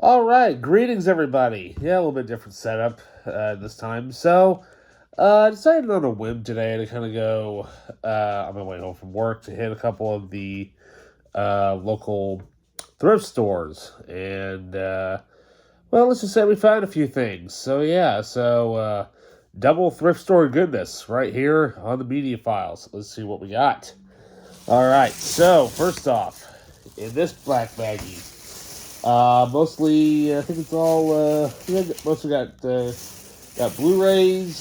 All right, greetings everybody. Yeah, a little bit different setup this time. I decided on a whim today to kind of go on my way home from work to hit a couple of the local thrift stores, and well, let's just say we found a few things. Double thrift store goodness right here on the media files. Let's see what we got. All right, so first off, in this black baggie. Mostly, I think it's all, mostly got Blu-rays,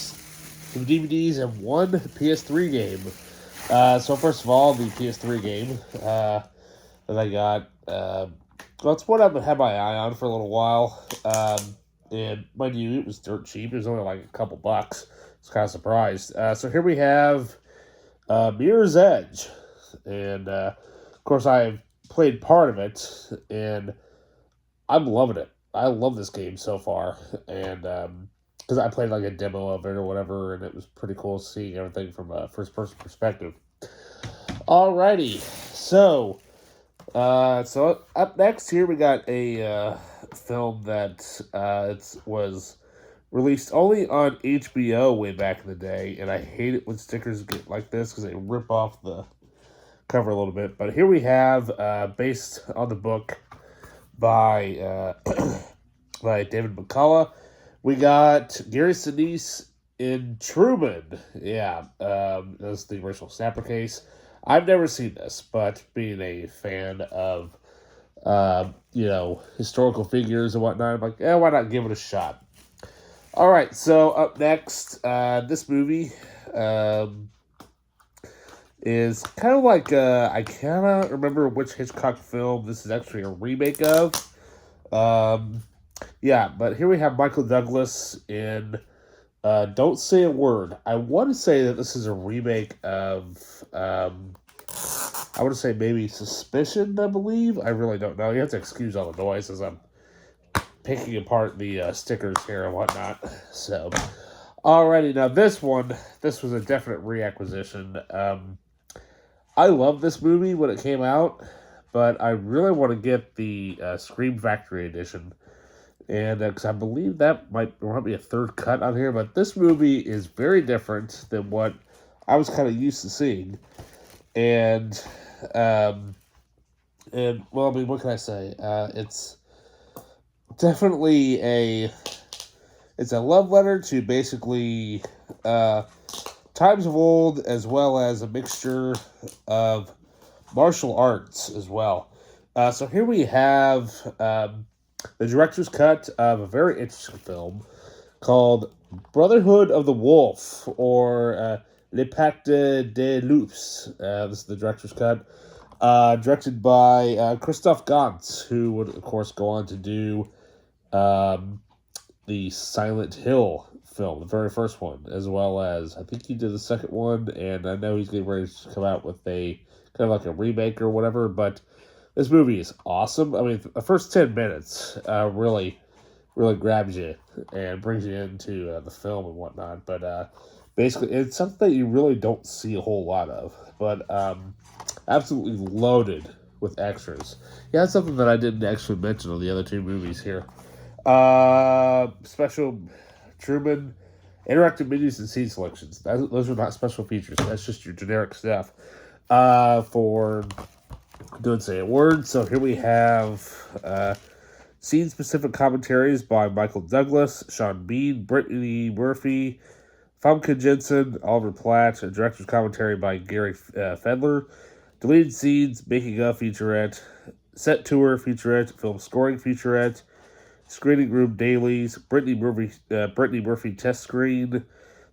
some DVDs, and one PS3 game. So first of all, the PS3 game, that I got, well, it's one I've had my eye on for a little while. And mind you, it was dirt cheap. It was only like a couple bucks. I was kind of surprised. So here we have, Mirror's Edge. And, of course, I've played part of it, and I'm loving it. I love this game so far, and because I played like a demo of it or whatever, and it was pretty cool seeing everything from a first-person perspective. Alrighty, so up next here we got a film that was released only on HBO way back in the day, and I hate it when stickers get like this because they rip off the cover a little bit. But here we have, based on the book by by David McCullough. We got Gary Sinise in Truman. Yeah, that's the original Snapper case. I've never seen this, but being a fan of, historical figures and whatnot, I'm like, why not give it a shot? All right, so up next, this movie is kind of like, I cannot remember which Hitchcock film this is actually a remake of. But here we have Michael Douglas in Don't Say a Word. I want to say that this is a remake of, I want to say maybe Suspicion, I believe. I really don't know. You have to excuse all the noise as I'm picking apart the stickers here and whatnot. So, alrighty, now this was a definite reacquisition. I loved this movie when it came out, but I really want to get the Scream Factory edition, and because I believe there might be a third cut on here, but this movie is very different than what I was kind of used to seeing, and well, I mean, what can I say? It's definitely it's a love letter to basically times of old, as well as a mixture of martial arts as well. So here we have the director's cut of a very interesting film called Brotherhood of the Wolf, or Le Pacte des Loups. This is the director's cut. Directed by Christoph Gans, who would, of course, go on to do the Silent Hill film, the very first one, as well as I think he did the second one, and I know he's getting ready to come out with a kind of like a remake or whatever. But this movie is awesome. I mean, the first 10 minutes really grabs you and brings you into the film and whatnot. But basically, it's something that you really don't see a whole lot of, but absolutely loaded with extras. Yeah, that's something that I didn't actually mention on the other two movies here. Special Truman, interactive menus and scene selections. Those are not special features. That's just your generic stuff. For Don't Say a Word. So here we have scene-specific commentaries by Michael Douglas, Sean Bean, Brittany Murphy, Famke Jensen, Oliver Platt, a director's commentary by Gary Fedler, deleted scenes, making of featurette, set tour featurette, film scoring featurette, screening room dailies, Brittany Murphy test screen,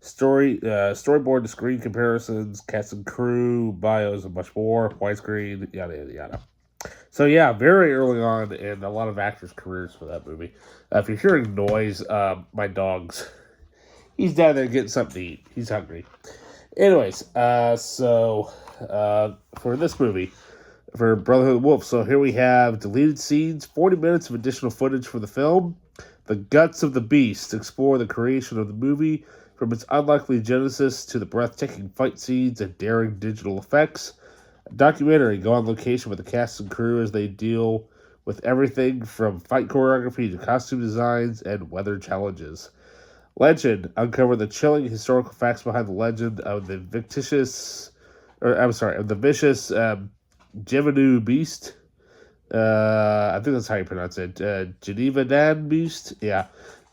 storyboard to screen comparisons, cast and crew, bios, and much more, widescreen, yada, yada, yada. So yeah, very early on in a lot of actors' careers for that movie. If you're hearing noise, my dog's, he's down there getting something to eat. He's hungry. Anyways, for this movie, for Brotherhood of the Wolf, so here we have deleted scenes, 40 minutes of additional footage for the film, The Guts of the Beast, explore the creation of the movie, from its unlikely genesis to the breathtaking fight scenes and daring digital effects. A documentary, go on location with the cast and crew as they deal with everything from fight choreography to costume designs and weather challenges. Legend uncover the chilling historical facts behind the legend of the vicious Jevanu Beast. I think that's how you pronounce it. Geneva Dan Beast, yeah.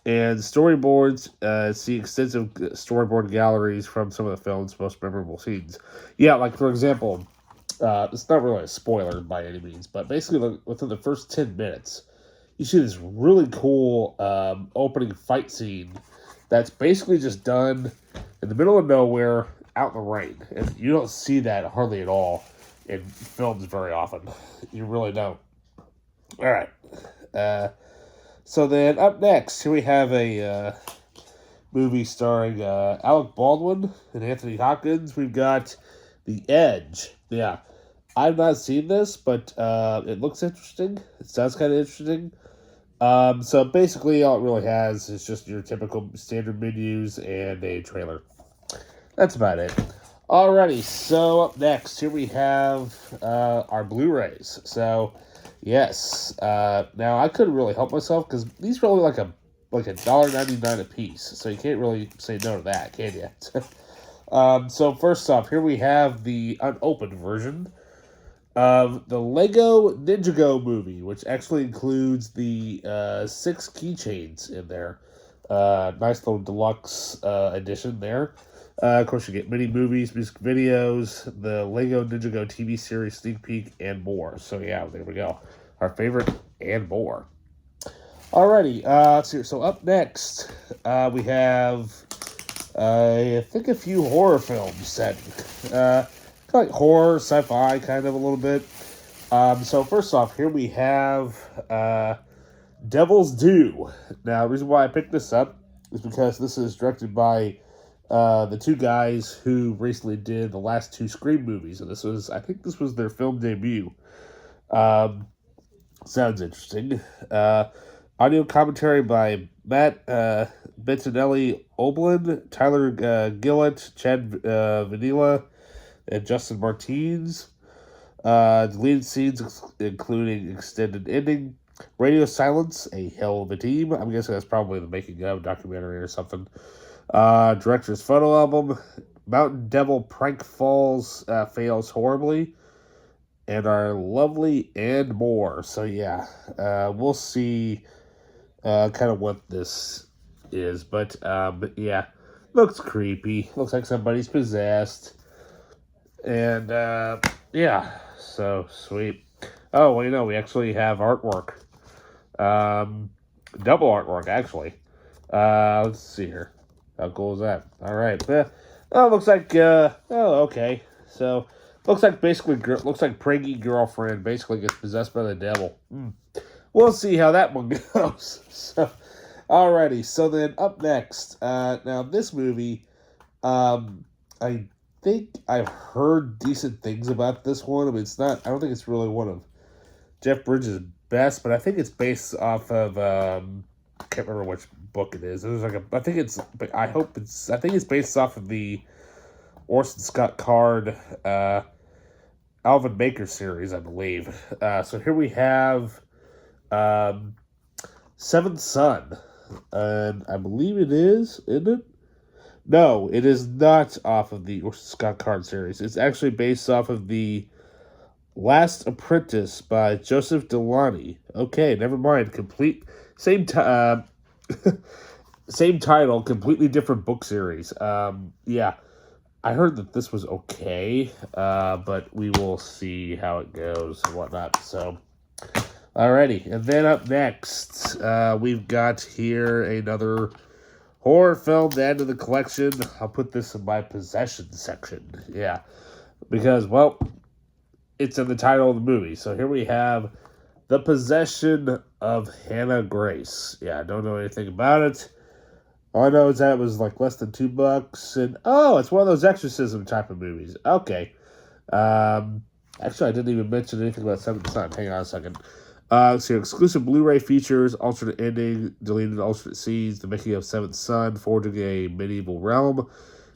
And storyboards, see extensive storyboard galleries from some of the film's most memorable scenes. Yeah, like for example, it's not really a spoiler by any means, but basically within the first 10 minutes, you see this really cool opening fight scene that's basically just done in the middle of nowhere out in the rain. And you don't see that hardly at all in films very often. You really don't. All right. So then up next, here we have a movie starring Alec Baldwin and Anthony Hopkins. We've got The Edge. Yeah. I've not seen this, but it looks interesting. It sounds kind of interesting. So basically all it really has is just your typical standard menus and a trailer. That's about it. Alrighty, so up next, here we have our Blu-rays. So, yes, now I couldn't really help myself because these are only like $1.99 a piece. So you can't really say no to that, can you? So first off, here we have the unopened version of the Lego Ninjago movie, which actually includes the 6 keychains in there. Nice little deluxe edition there. Of course, you get mini movies, music videos, the Lego Ninjago TV series sneak peek, and more. So yeah, there we go. Our favorite and more. Alrighty, so up next, we have, I think, a few horror films set. Like horror, sci-fi, kind of a little bit. So first off, here we have Devil's Due. Now, the reason why I picked this up is because this is directed by the two guys who recently did the last 2 Scream movies. And I think this was their film debut. Sounds interesting. Audio commentary by Matt Bettinelli Oberlin, Tyler Gillett, Chad Vanilla, and Justin Martins. Deleted scenes including extended ending. Radio silence, a hell of a team. I'm guessing that's probably the making of documentary or something. Director's photo album. Mountain Devil Prank Falls fails horribly. And our lovely and more. So yeah, we'll see kind of what this is. But yeah, looks creepy. Looks like somebody's possessed. And yeah, so sweet. Oh, well, we actually have artwork. Double artwork, actually. Let's see here. How cool is that? All right. Looks like, okay. So, looks like pranky girlfriend basically gets possessed by the devil. We'll see how that one goes. So, alrighty. So then up next, now this movie, I think I've heard decent things about this one. I mean, I don't think it's really one of Jeff Bridges' best, but I think it's based off of, I can't remember which book it is. I think it's based off of the Orson Scott Card, Alvin Baker series, I believe. So here we have, Seventh Son, and I believe it is, isn't it? No, it is not off of the Orson Scott Card series. It's actually based off of the Last Apprentice by Joseph Delany. Okay, never mind. Same title, completely different book series. Yeah, I heard that this was okay, but we will see how it goes and whatnot. So, alrighty. And then up next, we've got here another horror film to add to the collection. I'll put this in my possession section. Yeah. Because, well, it's in the title of the movie. So here we have The Possession of Hannah Grace. Yeah, I don't know anything about it. All I know is that it was like less than $2. And, it's one of those exorcism type of movies. Okay. Actually, I didn't even mention anything about Seventh Son. Hang on a second. So exclusive Blu-ray features, alternate ending, deleted alternate scenes, the making of Seventh Son, forging a medieval realm,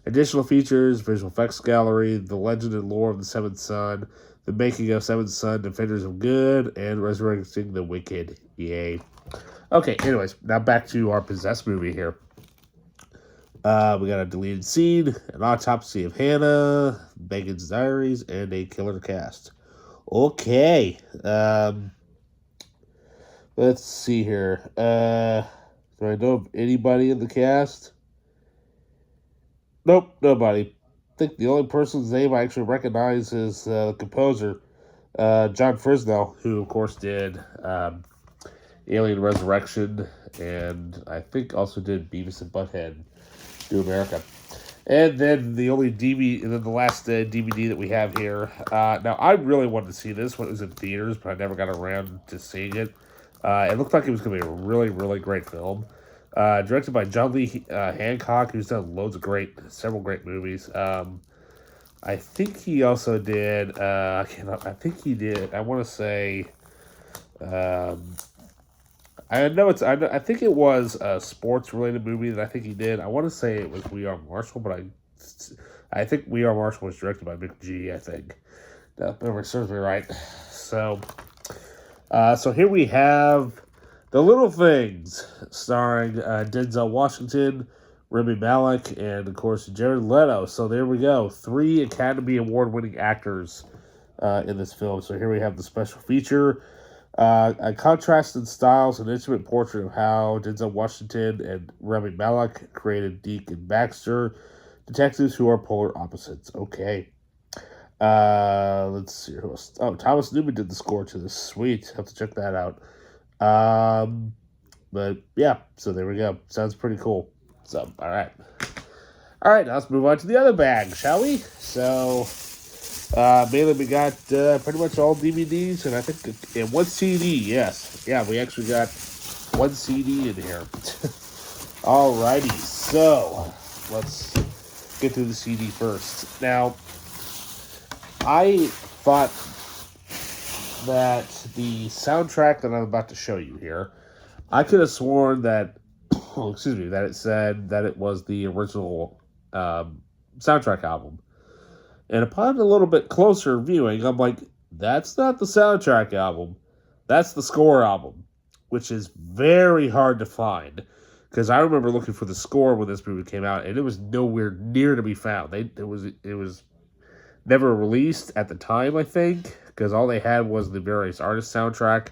additional features, visual effects gallery, the legend and lore of the Seventh Son, the making of Seven's Son, Defenders of Good, and Resurrecting the Wicked. Yay. Okay, anyways, now back to our Possessed movie here. We got a deleted scene, an autopsy of Hannah, Megan's diaries, and a killer cast. Okay. Let's see here. Do I know of anybody in the cast? Nope, nobody. I think the only person's name I actually recognize is the composer, John Frisnell, who, of course, did Alien Resurrection, and I think also did Beavis and Butthead New America. And then the only DVD, and then the last DVD that we have here. Now, I really wanted to see this when it was in theaters, but I never got around to seeing it. It looked like it was going to be a really, really great film. Directed by John Lee Hancock, who's done several great movies. I think he also did, I want to say, I think it was a sports-related movie that I think he did. I want to say it was We Are Marshall, but I think We Are Marshall was directed by McG, I think. That memory serves me right. So here we have The Little Things, starring Denzel Washington, Rami Malek, and, of course, Jared Leto. So there we go. 3 Academy Award-winning actors in this film. So here we have the special feature. A contrasted styles and intimate portrait of how Denzel Washington and Rami Malek created Deke and Baxter, detectives who are polar opposites. Okay. Let's see who else. Oh, Thomas Newman did the score to this. Sweet. Have to check that out. But yeah, so there we go. Sounds pretty cool. So, all right. All right, now let's move on to the other bag, shall we? So, mainly we got pretty much all DVDs, and I think and one CD, yes. Yeah, we actually got one CD in here. Alrighty, so let's get through the CD first. Now, I thought that the soundtrack that I'm about to show you here, I could have sworn that, that it said that it was the original soundtrack album. And upon a little bit closer viewing, I'm like, that's not the soundtrack album. That's the score album, which is very hard to find. Because I remember looking for the score when this movie came out, and it was nowhere near to be found. It was never released at the time, I think, because all they had was the various artist soundtrack.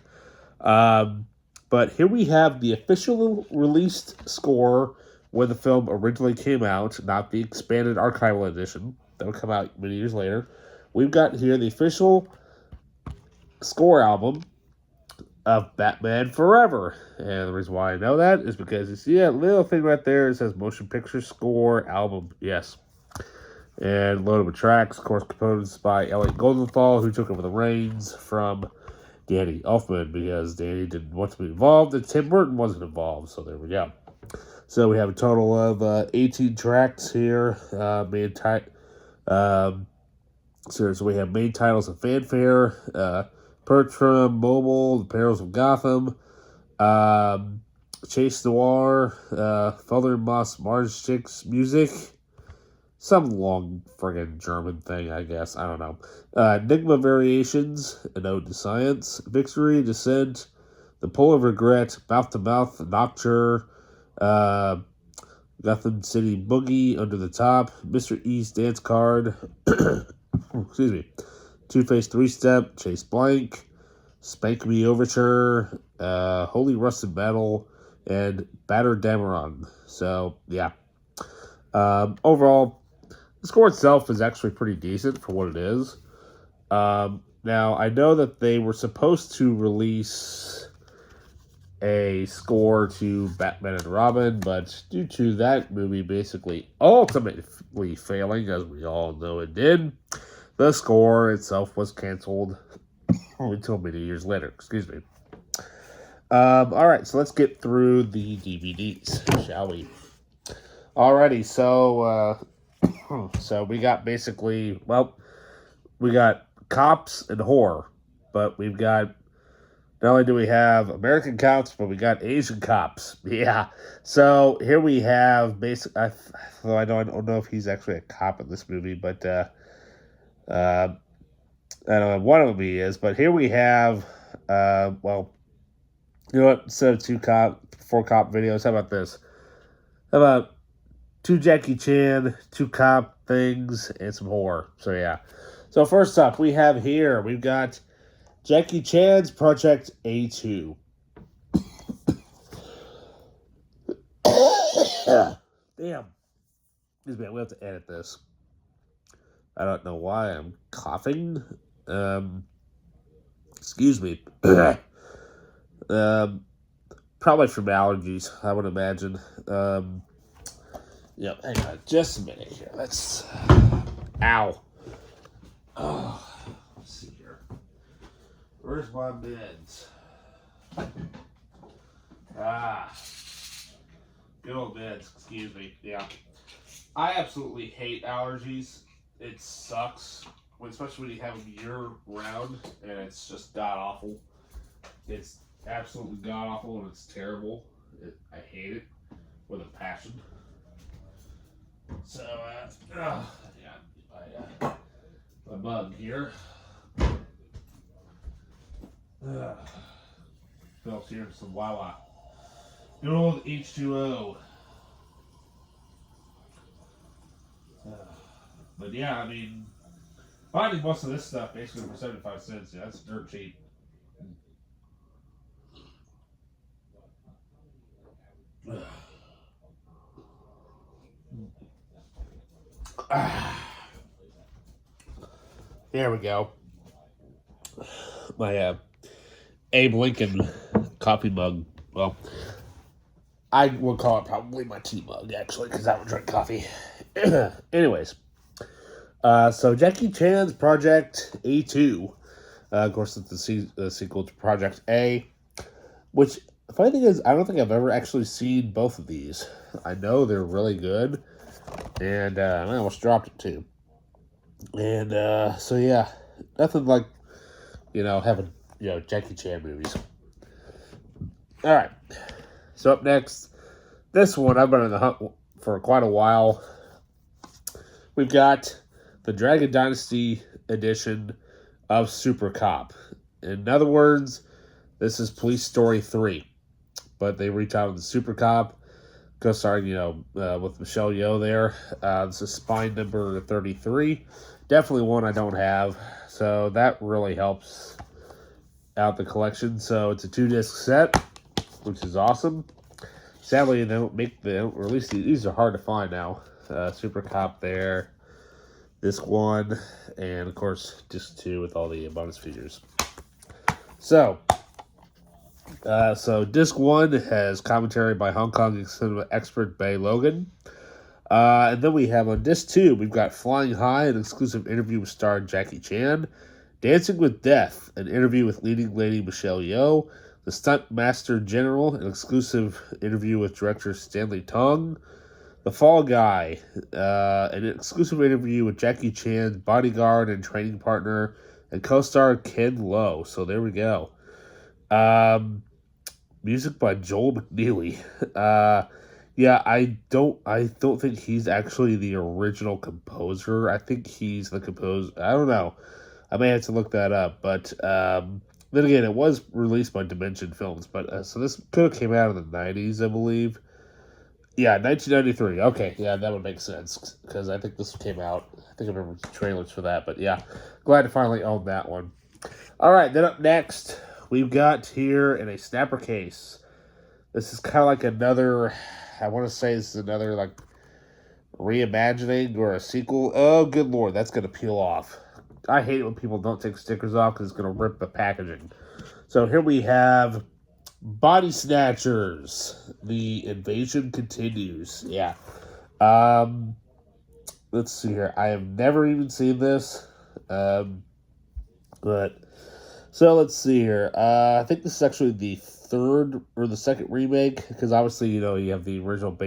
But here we have the official released score when the film originally came out, not the expanded archival edition. That would come out many years later. We've got here the official score album of Batman Forever. And the reason why I know that is because you see that little thing right there. It says motion picture score album. Yes. And load of tracks, of course, composed by Elliot Goldenthal, who took over the reins from Danny Elfman because Danny didn't want to be involved and Tim Burton wasn't involved. So there we go. So we have a total of 18 tracks here. So we have main titles of Fanfare, Bertram, Mobile, The Perils of Gotham, Chase Noir, Father Moss Marchic's Music, some long friggin' German thing, I guess. I don't know. Enigma Variations, An Ode to Science, Victory, Descent, The Pull of Regret, Mouth to Mouth, Nocturne, Gotham City Boogie, Under the Top, Mr. E's Dance Card, excuse me, Two-Face Three-Step, Chase Blank, Spank Me Overture, Holy Rusted Metal, and Batter Dameron. So, yeah. Overall, the score itself is actually pretty decent for what it is. Now, I know that they were supposed to release a score to Batman and Robin, but due to that movie basically ultimately failing, as we all know it did, the score itself was canceled until many years later. Excuse me. Alright, so let's get through the DVDs, shall we? Alrighty, so so we got basically, we got cops and horror, but we've got, not only do we have American cops, but we got Asian cops. Yeah. So here we have though I don't know if he's actually a cop in this movie, but I don't know what it would be is, but here we have, well, you know what? Instead of 4 cop videos, how about this? How about 2 Jackie Chan, 2 cop things, and some horror? So yeah. So first up, we've got Jackie Chan's Project A2. Damn. Excuse me, we have to edit this. I don't know why I'm coughing. Excuse me. Probably from allergies, I would imagine. Hang on just a minute here. Let's. Ow. Oh, let's see here. Where's my meds? Good old meds. Excuse me. Yeah. I absolutely hate allergies. It sucks, especially when you have them year round, and it's just god awful. It's absolutely god awful, and it's terrible. I hate it with a passion. So, my mug here. Fills here some Wawa. Good old H2O. But yeah, I mean, finding most of this stuff basically for 75 cents, yeah, that's dirt cheap. There we go. My Abe Lincoln coffee mug. Well, I would call it probably my tea mug, actually, because I don't drink coffee. Anyways. So Jackie Chan's Project A2, of course, it's the sequel to Project A, which, the funny thing is, I don't think I've ever actually seen both of these. I know they're really good, and I almost dropped it too. And so yeah, nothing like, having, Jackie Chan movies. All right, so up next, this one, I've been on the hunt for quite a while. We've got the Dragon Dynasty edition of Super Cop. In other words, this is Police Story 3. But they retitled the Super Cop, co-starring, with Michelle Yeoh there. This is Spine number 33. Definitely one I don't have. So that really helps out the collection. So it's a 2-disc set, which is awesome. Sadly, they don't release these. These are hard to find now. Super Cop there. Disc 1, and of course, Disc 2 with all the bonus features. So Disc 1 has commentary by Hong Kong cinema expert Bay Logan. And then we have on Disc 2, we've got Flying High, an exclusive interview with star Jackie Chan. Dancing with Death, an interview with leading lady Michelle Yeoh. The Stunt Master General, an exclusive interview with director Stanley Tong. The Fall Guy, an exclusive interview with Jackie Chan's bodyguard and training partner and co-star Ken Lo. So there we go. Music by Joel McNeely. I don't think he's actually the original composer. I think he's the composer. I don't know. I may have to look that up. But then again, it was released by Dimension Films. But so this could have came out in the 90s, I believe. Yeah, 1993. Okay, yeah, that would make sense because I think this came out. I think I remember the trailers for that, but yeah, glad to finally own that one. All right, then up next, we've got here in a snapper case. This is kind of like another, I want to say this is another like reimagining or a sequel. Oh, good lord, that's going to peel off. I hate it when people don't take stickers off because it's going to rip the packaging. So here we have Body Snatchers. The invasion continues. Yeah. Let's see here. I have never even seen this. But so let's see here. I think this is actually the third or the second remake because obviously you have the original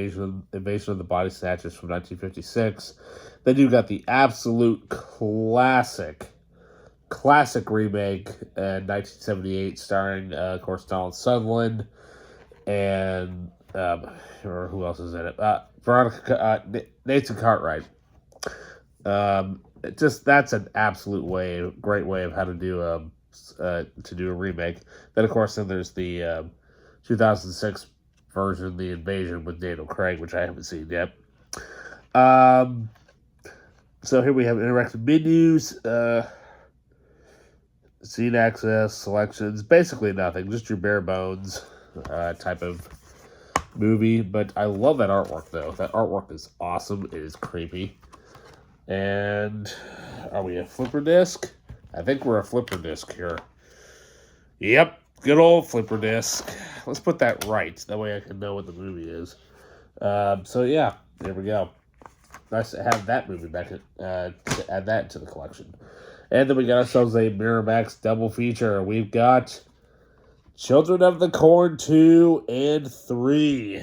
invasion of the Body Snatchers from 1956. Then you got the absolute classic remake in 1978 starring, of course, Donald Sutherland and or who else is in it? Nathan Cartwright. And that's an great way of how to do a remake. Then of course, then there's the 2006 version, The Invasion with Daniel Craig, which I haven't seen yet. Um, so here we have interactive menus, scene access, selections, basically nothing, just your bare bones type of movie. But I love that artwork though. That artwork is awesome. It is creepy. And are we a flipper disc? I think we're a flipper disc here. Yep, good old flipper disc. Let's put that right. That way I can know what the movie is. So yeah, there we go. Nice to have that movie back to add that to the collection. And then we got ourselves a Miramax double feature. We've got Children of the Corn 2 and 3.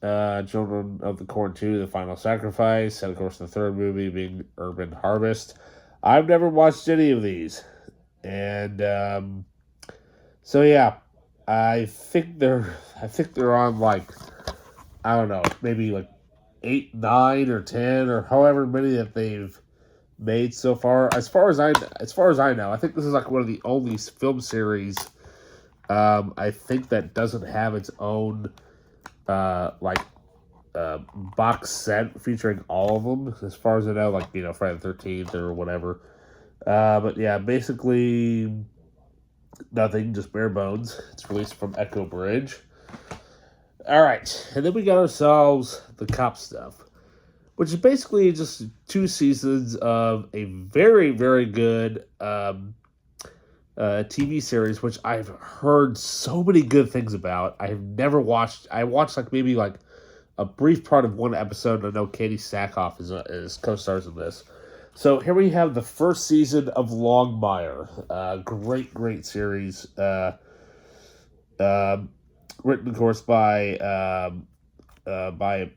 Children of the Corn 2, The Final Sacrifice, and of course the third movie being Urban Harvest. I've never watched any of these. And so yeah, I think they're on like, I don't know, maybe like 8, 9, or 10, or however many that they've made so far. As far as I know, I think this is like one of the only film series I think that doesn't have its own box set featuring all of them. As far as I know, like, Friday the 13th or whatever. But yeah, basically nothing, just bare bones. It's released from Echo Bridge. All right, and then we got ourselves the Cop Stuff, which is basically just 2 seasons of a very, very good TV series, which I've heard so many good things about. I have never watched. I watched maybe a brief part of one episode. I know Katie Sackhoff is co-stars in this. So here we have the first season of Longmire. Great series. Written, of course, by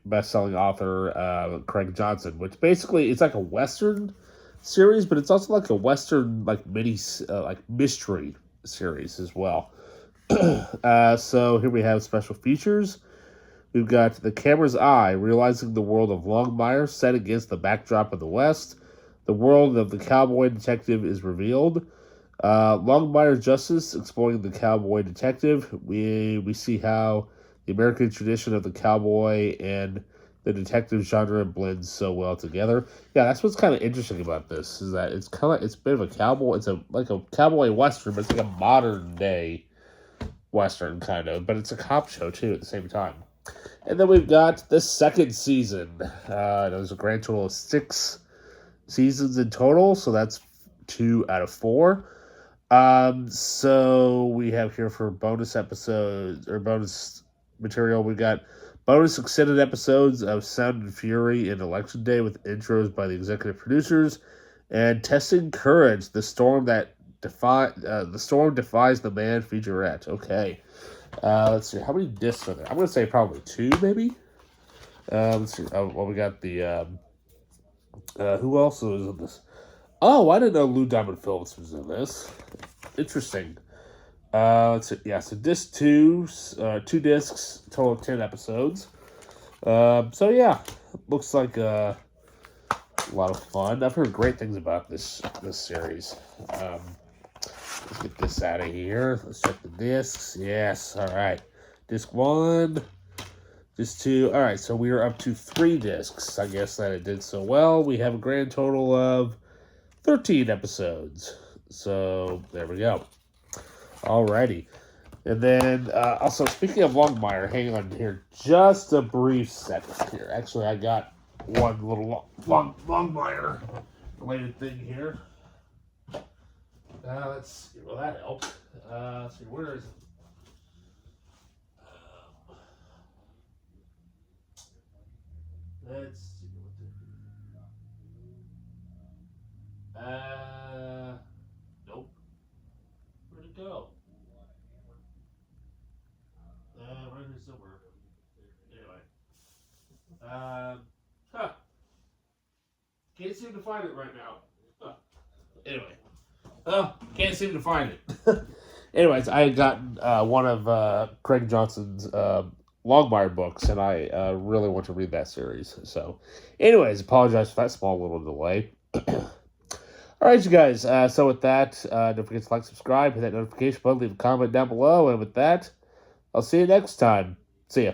best-selling author Craig Johnson, which basically it's like a Western series, but it's also like a Western mini mystery series as well. So here we have special features. We've got The Camera's Eye, realizing the world of Longmire set against the backdrop of the West. The world of the cowboy detective is revealed. Longmire Justice, exploring the cowboy detective. We see how the American tradition of the cowboy and the detective genre blends so well together. Yeah, that's what's kind of interesting about this, is that it's a bit of a cowboy. It's a cowboy western, but it's like a modern day western kind of. But it's a cop show too at the same time. And then we've got the second season. There's a grand total of 6 seasons in total, so that's 2 out of 4. So we have here for bonus episodes or bonus material, we got bonus extended episodes of Sound and Fury and Election Day with intros by the executive producers, and Testing Courage, the storm defies the man featurette. Okay. Let's see, how many discs are there? I'm gonna say probably 2, maybe. Let's see. Well, we got the who else was in this? Oh, I didn't know Lou Diamond Phillips was in this. Interesting. Let's see. Yeah, so disc 2, 2 discs, total of 10 episodes. So yeah, looks like a lot of fun. I've heard great things about this series. Let's get this out of here. Let's check the discs. Yes, all right. Disc 1, disc 2. All right, so we are up to 3 discs. I guess that it did so well. We have a grand total of 13 episodes. So there we go. Alrighty. And then, also, speaking of Longmire, hang on here just a brief second here. Actually, I got one little Longmire related thing here. Let's see. Well, that helps. Let's see. Where is it? Let's see what nope. Where'd it go? Right here somewhere. Anyway. Can't seem to find it right now. Anyway. Can't seem to find it. Anyways, I had gotten one of Craig Johnson's Longmire books, and I really want to read that series. So, anyways, apologize for that small little delay. All right, you guys. So with that, don't forget to like, subscribe, hit that notification button, leave a comment down below, and with that, I'll see you next time. See ya.